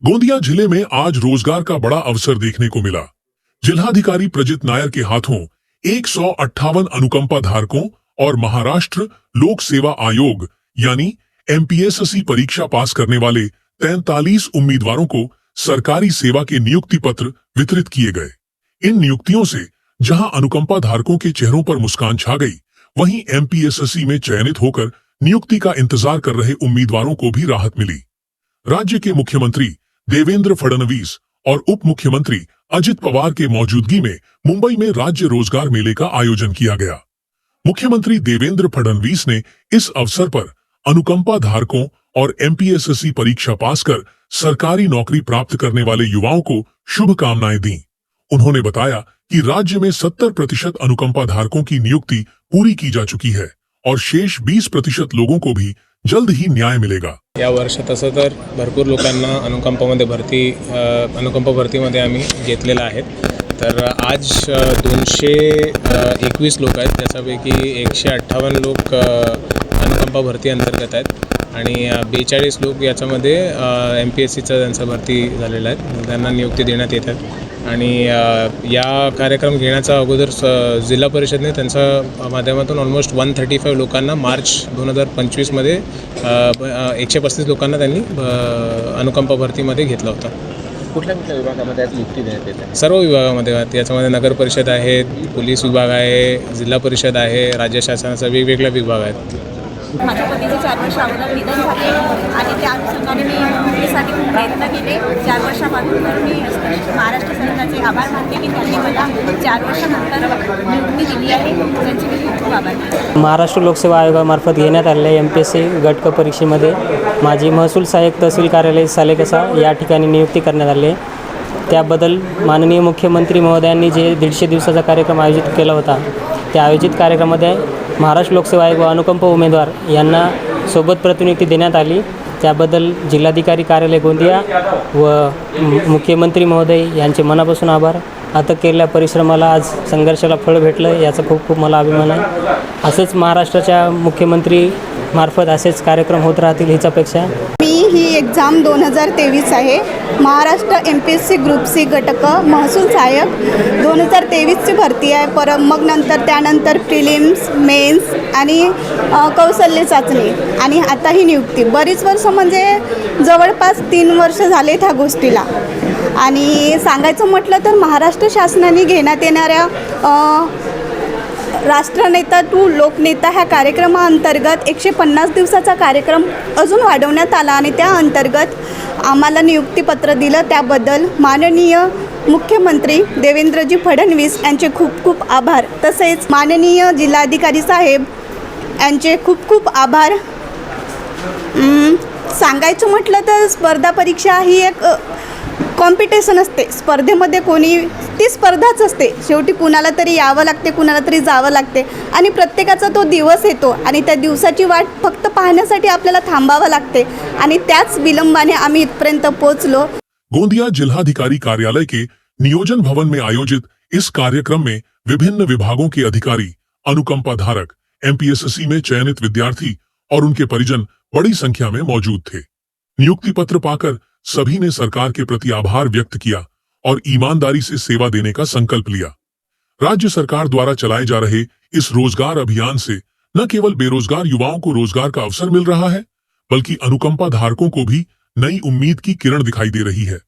गोंदिया जिले में आज रोजगार का बड़ा अवसर देखने को मिला। जिलाधिकारी प्रजित नायर के हाथों 158 अनुकंपा धारकों और महाराष्ट्र लोक सेवा आयोग यानी एमपीएससी परीक्षा पास करने वाले 43 उम्मीदवारों को सरकारी सेवा के नियुक्ति पत्र वितरित किए गए। इन नियुक्तियों से जहां अनुकंपा धारकों के चेहरों पर मुस्कान छा गई, वहीं एमपीएससी में चयनित होकर नियुक्ति का इंतजार कर रहे उम्मीदवारों को भी राहत मिली। राज्य के मुख्यमंत्री देवेंद्र फडणवीस और उप मुख्यमंत्री अजित पवार के मौजूदगी में मुंबई में राज्य रोजगार मेले का आयोजन किया गया। मुख्यमंत्री देवेंद्र फडणवीस ने इस अवसर पर अनुकंपा धारकों और एमपीएससी परीक्षा पास कर सरकारी नौकरी प्राप्त करने वाले युवाओं को शुभकामनाएं दी। उन्होंने बताया कि राज्य में 70% अनुकंपा धारकों की नियुक्ति पूरी की जा चुकी है और शेष 20% लोगों को भी जल्द ही न्याय मिलेगा। या वर्षात तसं तर भरपूर लोकांना अनुकंपा भरतीमध्ये आम्ही घेतलेलं आहे। तर आज 221 लोक आहेत, त्याच्यापैकी 158 लोक अनुकंपा भरती अंतर्गत आहेत आणि 42 लोक याच्यामध्ये एमपीएससीचा त्यांचा भरती झालेला आहे, त्यांना नियुक्ती देण्यात येतात। आणि या कार्यक्रम घेण्याचा अगोदर जिल्हा परिषदेने त्यांच्या माध्यमातून ऑलमोस्ट 135 लोकांना मार्च 2025 मध्ये 135 लोकांना त्यांनी अनुकंपा भरतीमध्ये घेतला होता। कुठल्या विभागामध्ये नियुक्ती देण्यात येते? सर्व विभागामध्ये याच्यामध्ये नगर परिषद आहे, पोलीस विभाग आहे, जिल्हा परिषद आहे, राज्य शासनाचा वेगवेगळ्या विभाग आहेत। माझ्या पतीचे 4 वर्ष अगोदर निधन झाले आणि त्या अनुषंगाने मी नोकरीसाठी खूप प्रयत्न केले। 4 वर्षापासून तर मी महाराष्ट्र सरकारचे आभार मानते की त्यांनी मला 4 वर्षानंतर नियुक्ती दिली आहे, त्यांचे मी खूप आभार मानते। महाराष्ट्र लोकसेवा आयोगामार्फत घेण्यात आलेल्या एमपीएससी गट क परीक्षेमध्ये माझी महसूल सहाय्यक तहसील कार्यालय सालेकसा या ठिकाणी नियुक्ती करण्यात आली आहे। त्याबद्दल माननीय मुख्यमंत्री महोदयांनी जे 150 दिवसाचा कार्यक्रम आयोजित केला होता, त्या आयोजित कार्यक्रमामध्ये महाराष्ट्र लोकसेवा आयोग व अनुकंप उमेदवार यांना सोबत प्रतिनियुक्ती देण्यात आली। त्याबद्दल जिल्हाधिकारी कार्यालय गोंदिया व मुख्यमंत्री महोदय यांचे मनापासून आभार। अथक केलेल्या परिश्रमाला आज संघर्षाला फळ भेटलं, याचा खूप खूप मला अभिमान आहे। असेच महाराष्ट्राच्या मुख्यमंत्री मार्फत असेच कार्यक्रम होत राहतील हीच अपेक्षा आहे। ही एक्झाम 2023 आहे। महाराष्ट्र एमपीएससी ग्रुप सी घटक महसूल सहाय्यक 2023ची भरती आहे। मग त्यानंतर प्रिलिम्स, मेन्स आणि कौशल्य चाचणी आणि आता ही नियुक्ती। बरीच वर्ष म्हणजे जवळपास 3 वर्ष झाले त्या गोष्टीला। आणि सांगायचं म्हटलं तर महाराष्ट्र शासनाने घेण्यात येणाऱ्या राष्ट्रनेता टू लोकनेता ह्या कार्यक्रमाअंतर्गत 150 दिवसाचा कार्यक्रम अजून वाढवण्यात आला आणि त्या अंतर्गत आम्हाला नियुक्तीपत्र दिलं। त्याबद्दल माननीय मुख्यमंत्री देवेंद्रजी फडणवीस यांचे खूप खूप आभार। तसेच माननीय जिल्हाधिकारी साहेब यांचे खूप खूप आभार। सांगायचं म्हटलं तर स्पर्धा परीक्षा ही एक कॉम्पिटिशन असते। स्पर्धेमध्ये ती स्पर्धाच असते। शेवटी कुणाला तरी यावं लागते, कुणाला तरी जावं लागते आणि प्रत्येकाचा तो दिवस येतो आणि त्या दिवसाची वाट फक्त पाहण्यासाठी आपल्याला थांबावं लागते आणि त्याच विलंबाने आम्ही इथपर्यंत पोहोचलो। गोंदिया जिलाधिकारी कार्यालय के नियोजन भवन में आयोजित इस कार्यक्रम में विभिन्न विभागों के अधिकारी, अनुकंपा धारक, एमपीएससी में चयनित विद्यार्थी और उनके परिजन बड़ी संख्या में मौजूद थे। नियुक्ति पत्र पाकर सभी ने सरकार के प्रति आभार व्यक्त किया और ईमानदारी से सेवा देने का संकल्प लिया। राज्य सरकार द्वारा चलाए जा रहे इस रोजगार अभियान से न केवल बेरोजगार युवाओं को रोजगार का अवसर मिल रहा है, बल्कि अनुकंपा धारकों को भी नई उम्मीद की किरण दिखाई दे रही है।